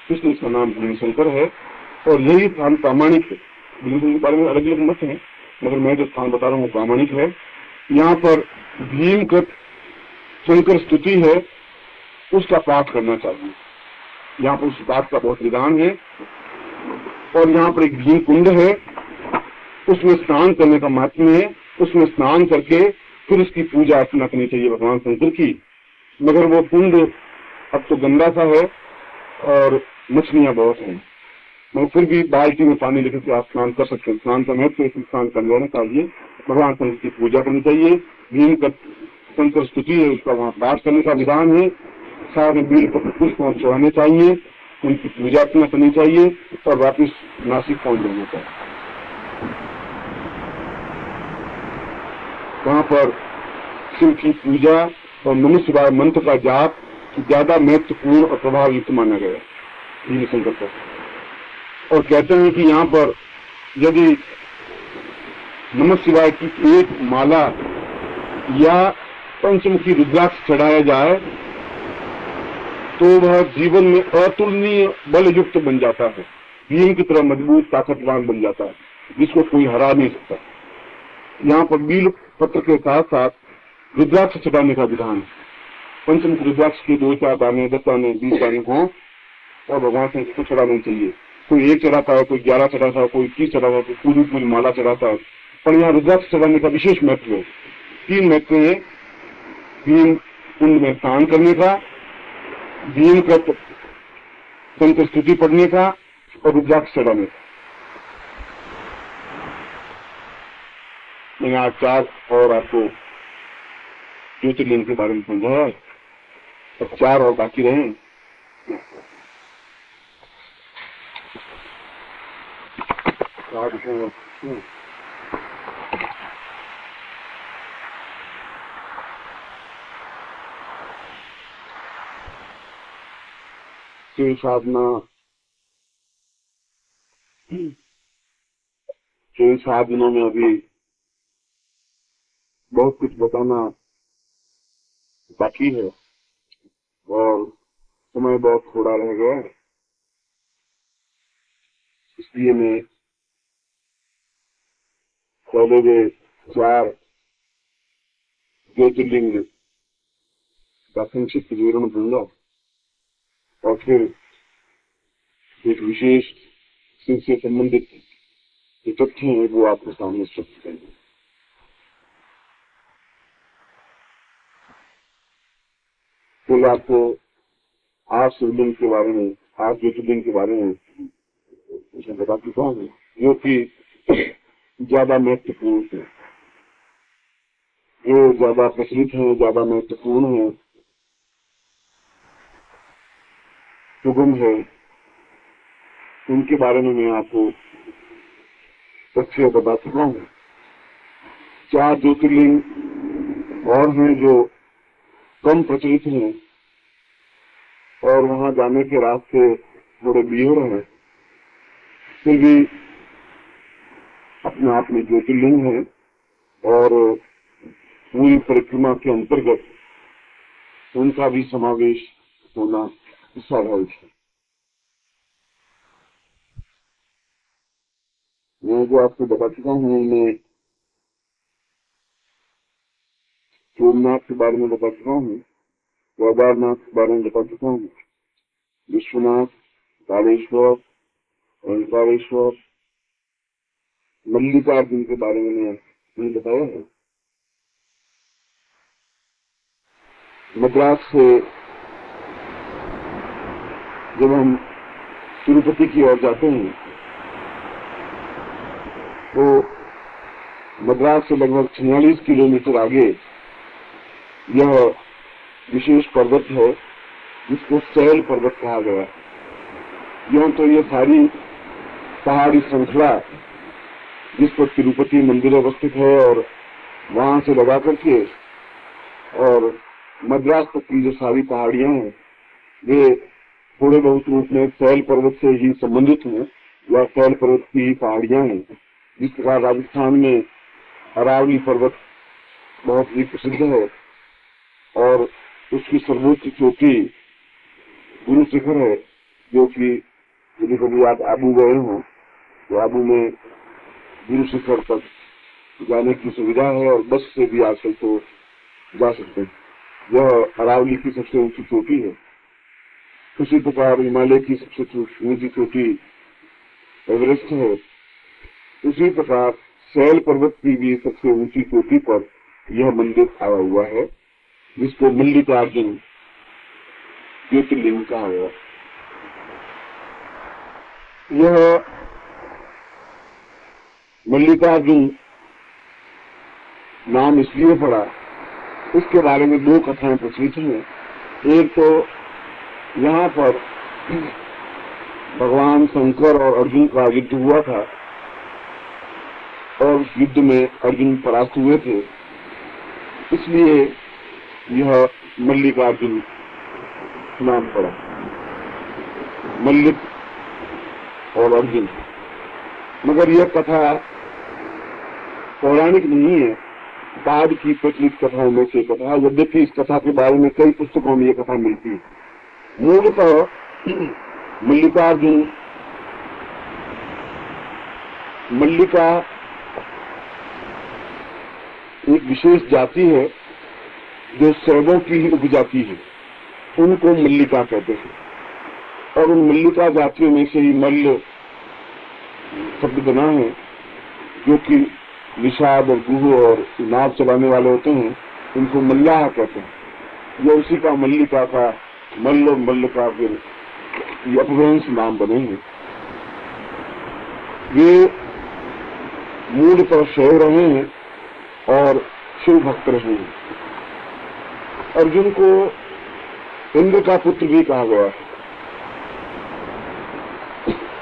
इसलिए इसका नाम भीमशंकर है। और यही स्थान प्रामाणिक है। भीमशंकर के बारे में अलग अलग मत है, मगर मैं जो स्थान बता रहा हूँ प्रामाणिक है। यहाँ पर भीमकृत शंकर स्तुति है, उसका पाठ करना चाहिए। यहाँ पर उस पाठ का बहुत विधान है। और यहाँ पर एक भीम कुंड है, उसमें स्नान करने का महत्व है। उसमें स्नान करके फिर उसकी पूजा अर्चना करनी चाहिए भगवान शंकर की। मगर वो कुंड अब तो गंदा सा है और मछलियां बहुत हैं, मगर फिर भी बाल्टी में पानी लेकर के आप स्नान कर सकते हैं। स्नान का महत्व है, स्नान कर लेना चाहिए, भगवान शंकर की पूजा करनी चाहिए। भीम का शंकर स्तुति है, उसका वहाँ पाठ करने का विधान है। साथ में बील पुष्प चढ़ाने चाहिए, उनकी पूजा अर्चना करनी चाहिए और वापिस नासिक पहुंच जाना चाहिए। वहां पर शिव की पूजा और नमः शिवाय मंत्र का जाप ज्यादा महत्वपूर्ण और प्रभावयुक्त माना गया भीम शंकर का। और कहते हैं कि यहाँ पर यदि नमः शिवाय की एक माला या पंचमुखी रुद्राक्ष चढ़ाया जाए तो वह जीवन में अतुलनीय बल युक्त बन जाता है, भीम की तरह मजबूत ताकतवान बन जाता है, जिसको कोई हरा नहीं सकता। यहाँ पर बील पत्र के साथ साथ रुद्राक्ष चढ़ाने का विधान है। पंचमुखी रुद्राक्ष के 2-4 दाने, 10 दाने, 20 दाने हों और भगवान से इसको चढ़ाना चाहिए। कोई 1 चढ़ाता है, कोई 11 चढ़ाता है, कोई 30 चढ़ाता है, कोई पूरी माला चढ़ाता है। पर यहाँ रुद्राक्ष चढ़ाने का विशेष महत्व है। 3 महत्व है, भीम कुंड में स्नान करने का, भीम का शंकर स्तुति पढ़ने का और रुद्राक्ष चढ़ाने का। मैंने आज 4 और आपको ज्योतिर्लिंग के बारे में समझाया, अब 4 और बाकी रहे। शिव साधना, शिव साधनों में अभी बहुत कुछ बताना बाकी है और समय बहुत थोड़ा रह गया, इसलिए मैं पहले वे 4 ज्योतिर्लिंग का संक्षिप्त विवरण दूंगा और फिर एक विशेष शिव से संबंधित जो तथ्य हैं वो आपके सामने प्रस्तुत करेंगे। तो आपको 8 शिवलिंग के बारे में, 8 ज्योतिर्लिंग के बारे में बता चुका हूँ, जो कि ज्यादा महत्वपूर्ण है, जो ज्यादा प्रचलित है, ज्यादा महत्वपूर्ण है, सुगम है, उनके बारे में मैं आपको तथ्य बता चुका हूँ। 4 ज्योतिर्लिंग और हैं जो कम प्रचलित हैं और वहां जाने के रास्ते थोड़े बियर हैं, फिर भी अपने आप में ज्योतिर्लिंग है और पूरी परिक्रमा के अंतर्गत उनका भी समावेश होना स्वाभाविक है। मैं जो आपको बता चुका हूँ, मैं सोमनाथ के बारे में बता चुका हूँ, केदारनाथ के बारे में बता चुका हूँ, विश्वनाथ, कालेश्वर, ओंकारेश्वर, मल्लिकार्जुन के बारे में मैंने बताया है। मद्रास से जब हम तिरुपति की ओर जाते हैं तो मद्रास से लगभग 46 किलोमीटर आगे यह विशेष पर्वत है जिसको सैल पर्वत कहा गया है। यूं तो ये सारी पहाड़ी श्रृंखला जिस पर तिरुपति मंदिर अवस्थित है और वहां से लगा करके और मद्रास तक की जो सारी पहाड़ियां हैं वे थोड़े बहुत रूप में सैल पर्वत से ही संबंधित हैं या सैल पर्वत की पहाड़ियां हैं। जिस प्रकार राजस्थान में अरावली पर्वत बहुत ही प्रसिद्ध है और उसकी सर्वोच्च चोटी गुरु शिखर है, जो कि यदि कभी आप आबू गए हो तो आबू में गुरु शिखर तक जाने की सुविधा है और बस से भी आजकल तो जा सकते हैं। यह अरावली की सबसे ऊंची चोटी है। उसी प्रकार हिमालय की सबसे ऊंची चोटी एवरेस्ट है। उसी प्रकार सैल पर्वत की भी सबसे ऊंची चोटी पर यह मंदिर आया हुआ है, जिसको मल्लिकार्जुन ज्योतिर्लिंग कहा गया। यह मल्लिकार्जुन नाम इसलिए पड़ा, इसके बारे में दो कथाएं प्रचलित हैं। एक तो यहाँ पर भगवान शंकर और अर्जुन का युद्ध हुआ था और उस युद्ध में अर्जुन परास्त हुए थे, इसलिए यह मल्लिकार्जुन नाम पड़ा, मल्लिक और अर्जुन। मगर यह कथा पौराणिक नहीं है, बाद की प्रचलित कथाओं में से कथा। यद्यपि इस कथा के बारे में कई पुस्तकों में यह कथा मिलती है। मूलतः मल्लिकार्जुन मल्लिका एक विशेष जाति है जो शैवों की ही उपजाति है, उनको मल्लिका कहते हैं। और उन मल्लिका जातियों में से ही मल्ल शब्द बना है, जो कि निषाद और गुरु और नाव चलाने वाले होते हैं, उनको मल्लाह कहते हैं। यह उसी का मल्लिका का मल्ल और मल्ल का फिर अपभ्रंश नाम बने हैं। वे मूल पर शैव रहे हैं और शिव भक्त रहे हैं। अर्जुन को इंद्र का पुत्र भी कहा गया है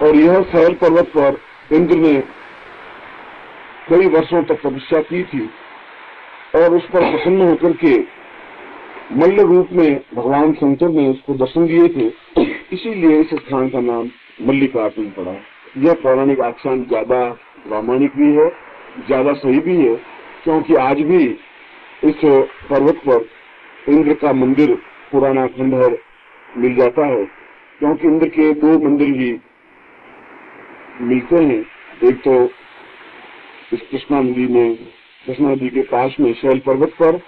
और यह सैल पर्वत पर इंद्र ने कई वर्षों तक तपस्या की थी और उस पर प्रसन्न होकर के मल्ल रूप में भगवान शंकर ने उसको दर्शन दिए थे, इसीलिए इस स्थान का नाम मल्लिकार्जुन पड़ा। यह पौराणिक आख्यान ज्यादा प्रामाणिक भी है, ज्यादा सही भी है, क्योंकि आज भी इस पर्वत पर इंद्र का मंदिर पुराना खंडहर मिल जाता है, क्योंकि इंद्र के दो मंदिर ही मिलते हैं। एक तो इस कृष्णा नदी में, कृष्णा नदी के पास में शैल पर्वत पर,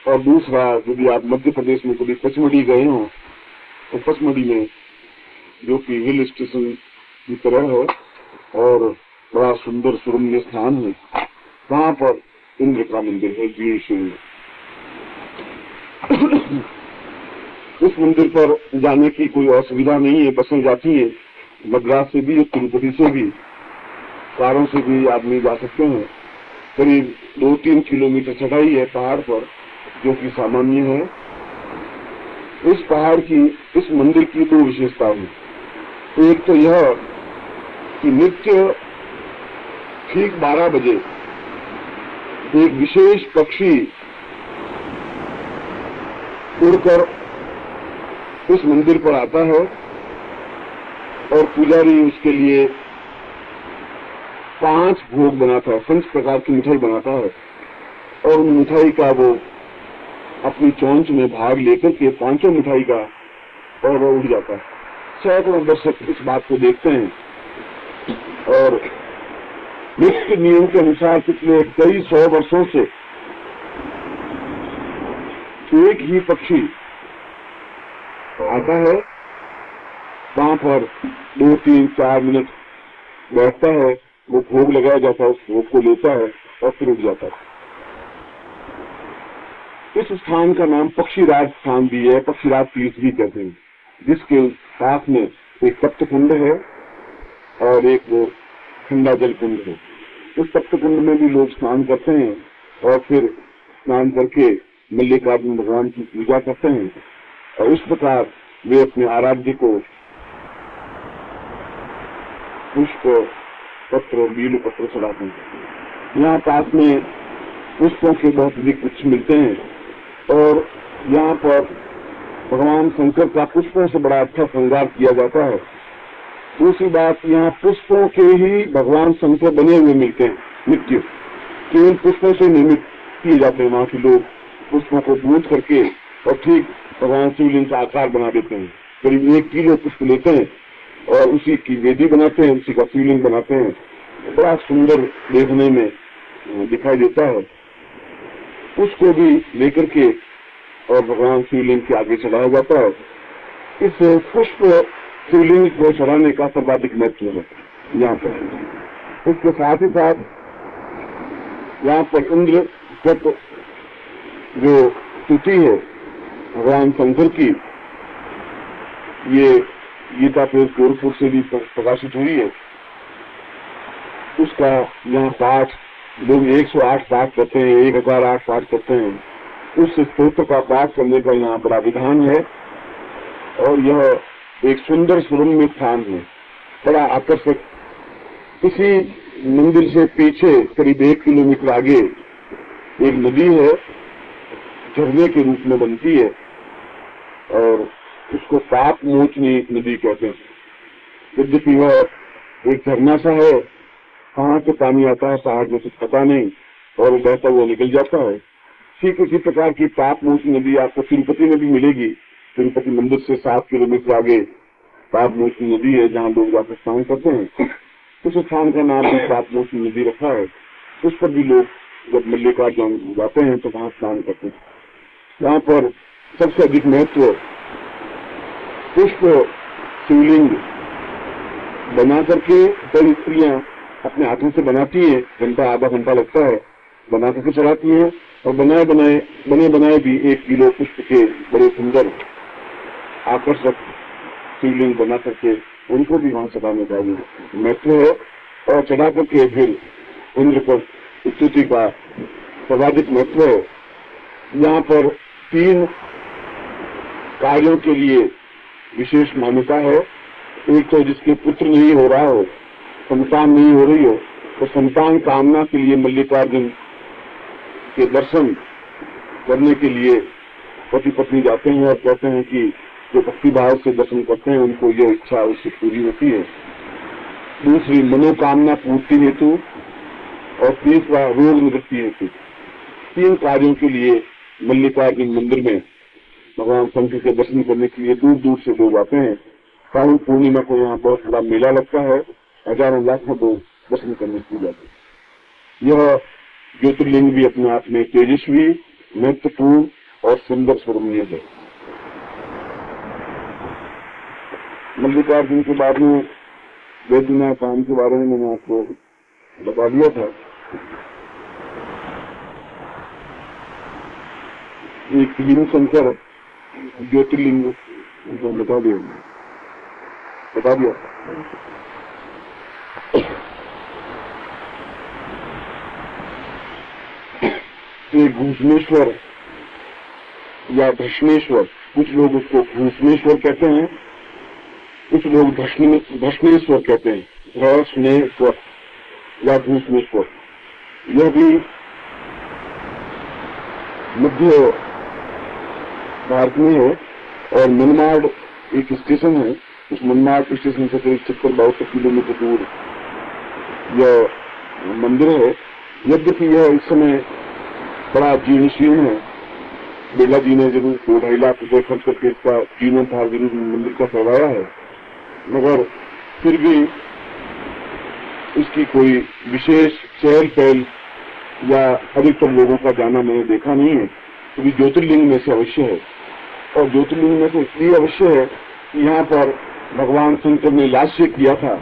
और दूसरा यदि आप मध्य प्रदेश में कभी पचमढ़ी गए हो तो पचमढ़ी में, जो कि हिल स्टेशन की तरह है और बड़ा सुंदर सुरम्य स्थान है, वहां पर इंद्र का मंदिर है जीर्ण। इस मंदिर पर जाने की कोई असुविधा नहीं है, बसें जाती है मद्रास से भी, तिरुपति से भी, कारों से भी आदमी जा सकते हैं। करीब 2-3 किलोमीटर चढ़ाई है पहाड़ पर, जो कि सामान्य है। इस पहाड़ की, इस मंदिर की दो विशेषता है। एक तो यह कि नित्य ठीक 12 बजे एक विशेष पक्षी उड़कर इस मंदिर पर आता है और पुजारी उसके लिए 5 भोग बनाता है, 5 प्रकार की मिठाई बनाता है और उन मिठाई का वो अपनी चोंच में भाग लेकर के 5 मिठाई का और वो उड़ जाता है। सैकड़ों दर्शक इस बात को देखते हैं और नित्य नियम के अनुसार पिछले कई 100 वर्षों से एक ही पक्षी आता है, वहां पर 2-3-4 मिनट बैठता है, वो भोग लगाया जाता है, उस भोग को लेता है और फिर उड़ जाता है। इस स्थान का नाम पक्षीराज स्थान भी है, पक्षीराज तीर्थ भी कहते हैं, जिसके पास में एक तप्त कुंड है और एक वो ठंडा जल कुंड है। इस तप्त कुंड में भी लोग स्नान करते हैं और फिर स्नान करके मल्लिकार्जुन भगवान की पूजा करते हैं और इस प्रकार वे अपने आराध्य को पुष्प पत्र, बील पत्र चढ़ाते हैं। यहाँ पास में पुष्पों के बहुत अधिक वृक्ष मिलते हैं और यहाँ पर भगवान शंकर का पुष्पों से बड़ा अच्छा श्रृंगार किया जाता है। दूसरी बात, यहाँ पुष्पों के ही भगवान शंकर बने हुए मिलते हैं, नित्य केवल पुष्पों से निर्मित किए जाते हैं। वहाँ के लोग पुष्पों को बूंद करके और ठीक भगवान शिवलिंग का आकार बना देते हैं। करीब 1 किलो पुष्प लेते हैं और उसी की वेदी बनाते हैं, उसी का शिवलिंग बनाते हैं। बड़ा सुंदर देखने में दिखाई देता है। उसको भी लेकर के और भगवान शिवलिंग के आगे चढ़ाया जाता है। इस पुष्प शिवलिंग को चढ़ाने का सर्वाधिक महत्व है यहाँ पर। इसके साथ ही साथ यहाँ पर इंद्र तत्व जो स्तुति है भगवान शंकर की, ये गीता पेज गोरखपुर से भी प्रकाशित हुई है। उसका यहाँ पाठ लोग 108 पाठ करते हैं, 1008 पाठ करते हैं। उस स्तोत्र का पाठ करने का यहाँ बड़ा विधान है और यह एक सुंदर सुरम्य स्थान है, बड़ा आकर्षक। इसी मंदिर से पीछे करीब 1 किलोमीटर आगे एक नदी है, झरने के रूप में बनती है और उसको पाप मोचनी नदी कहते हैं। यद्यपि वह एक झरना सा है, कहाँ से पानी आता है पहाड़ में कुछ पता नहीं, और बहता हुआ निकल जाता है। ठीक उसी प्रकार की पाप मोचनी नदी आपको तिरुपति में भी मिलेगी। तिरुपति मंदिर से 7 किलोमीटर आगे पाप मोचनी नदी है, जहाँ लोग जाकर स्नान करते हैं। उस स्थान का नाम भी पाप मोचनी नदी रखा है। उस पर भी लोग जब मल्लिकार्जुन जाते हैं तो वहाँ स्नान करते हैं। यहाँ पर सबसे अधिक महत्व पुष्प शिवलिंग बना करके कई स्त्रियां अपने हाथों से बनाती हैं, घंटा आधा घंटा लगता है, बना करके चढ़ाती हैं। और बने बनाए भी 1 किलो पुष्प के बड़े सुंदर आकर्षक शिवलिंग बना करके उनको भी वहां चढ़ाने का महत्व है। और चढ़ा करके फिर इंद्र पर स्तुति का सर्वाधिक महत्व है। यहाँ पर 3 कार्यों के लिए विशेष मान्यता है। एक तो जिसके पुत्र नहीं हो रहा हो, संतान नहीं हो रही हो, तो संतान कामना के लिए मल्लिकार्जुन के दर्शन करने के लिए पति पत्नी जाते हैं और कहते हैं कि जो भक्ति भाव से दर्शन करते हैं उनको यह इच्छा उससे पूरी होती है। दूसरी मनोकामना पूर्ति हेतु और तीसरा रोग निवृत्ति हेतु। 3 कार्यों के लिए मल्लिकार्जुन मंदिर में भगवान शंकर के दर्शन करने के लिए दूर दूर से लोग आते हैं। सावन पूर्णिमा को यहाँ बहुत बड़ा मेला लगता है, हजारों लाखों लोग दर्शन करने के लिए जाते हैं। यह ज्योतिर्लिंग भी अपने आप में तेजस्वी, महत्वपूर्ण और सुंदर स्वरूपनीय है। मल्लिकार्जुन के बारे में वेदना काम के बारे में मैंने आपको बता दिया था। एक भीम शंकर ज्योतिर्लिंग बता दिया। एक घूसमेश्वर या धष्मेश्वर, कुछ लोग उसको घूसमेश्वर कहते हैं, कुछ लोग धष्मेश्वर कहते हैं, धष्मेश्वर या घूसमेश्वर। यह भी मध्य भारत में है और मनमाड़ एक स्टेशन है। उस मनमाड़ स्टेशन से करीब 70-72 किलोमीटर दूर यह मंदिर है। यद्यपि यह इस समय बड़ा जीर्णशीर्ण है। बिरला जी ने जरूर 2-2.5 लाख रुपए खर्च करके इसका जीर्णोद्धार जरूर मंदिर का करवाया है, मगर फिर भी इसकी कोई विशेष चहल पहल या अधिकतर लोगों का जाना मैंने देखा नहीं है। तो भी ज्योतिर्लिंग में से अवश्य है। और ज्योतिर्लिंग में से इसलिए अवश्य है कि यहाँ पर भगवान शंकर ने लास्य किया था।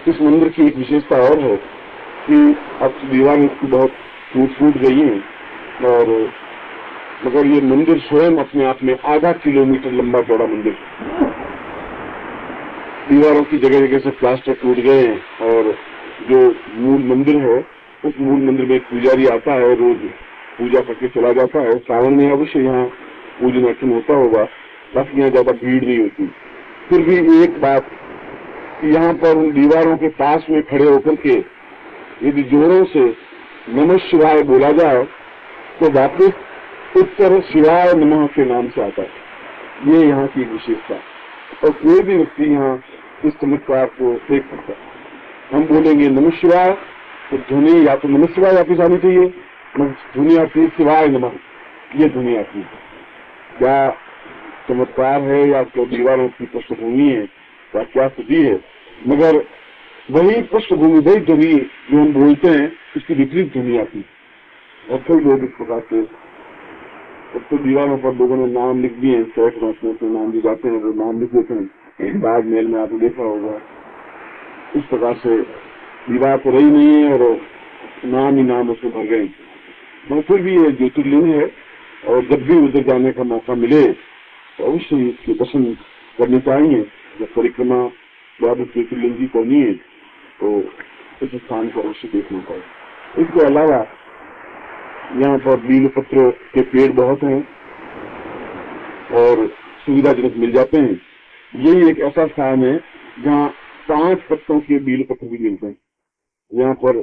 इस मंदिर की एक विशेषता और है कि अब दीवारें इसकी बहुत टूट गई हैं, और मगर ये मंदिर स्वयं अपने आप में आधा किलोमीटर लंबा चौड़ा मंदिर। दीवारों की जगह जगह से प्लास्टर टूट गए हैं और जो मूल मंदिर है उस मूल मंदिर में पुजारी आता है, रोज पूजा करके चला जाता है। सावन में अवश्य यहाँ पूजन अर्चन होता होगा, बाकी यहाँ ज्यादा भीड़ नहीं होती। फिर भी एक बात, यहाँ पर उन दीवारों के पास में खड़े होकर के यदि जोरों से नमः शिवाय बोला जाए तो वापिस उत्तर शिवाय नमः के नाम से आता है। ये यहाँ की विशेषता। और कोई भी व्यक्ति यहाँ इस चमत्कार को देख सकता है। हम बोलेंगे नमः शिवाय तो ध्वनि या तो नमः शिवाय वापिस आनी चाहिए, ध्वनि आती है शिवाय नमः, ये ध्वनि आती है। या चमत्कार है या तो दीवारों की पृष्ठभूमि है या क्या स्थिति है, मगर वही पृष्ठभूमि, वही ध्वनि जो हम बोलते हैं उसकी विपरीत ध्वनि आती है। और कई लोग इस प्रकार से तो दीवारों पर लोगों ने नाम लिख दिए, सैकड़ों में नाम दिए जाते हैं, वो नाम लिख देते हैं, बाद मेल में आपने देखा होगा। इस प्रकार से दीवार तो रही नहीं है और नाम ही नाम उसमें भर गए। तो फिर भी ये ज्योतिर्लिंग है और जब भी उधर जाने का मौका मिले तो अवश्य इसके दर्शन करने चाहिए। जब परिक्रमा द्वादश ज्योतिर्लिंग की करनी है तो इस स्थान को अवश्य देखना चाहिए। इसके अलावा यहाँ पर बीलपत्र के पेड़ बहुत हैं और सुविधाजनक मिल जाते हैं। यही एक ऐसा स्थान है जहाँ 5 पत्तों के बीलपत्र भी मिलते हैं। यहाँ पर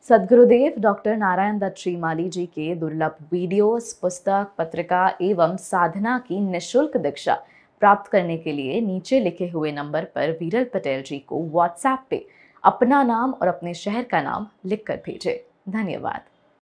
सद्गुरुदेव डॉक्टर नारायण दत्त श्रीमाली जी के दुर्लभ वीडियोस, पुस्तक, पत्रिका एवं साधना की निःशुल्क दीक्षा प्राप्त करने के लिए नीचे लिखे हुए नंबर पर वीरल पटेल जी को व्हाट्सएप पे अपना नाम और अपने शहर का नाम लिखकर भेजें। धन्यवाद।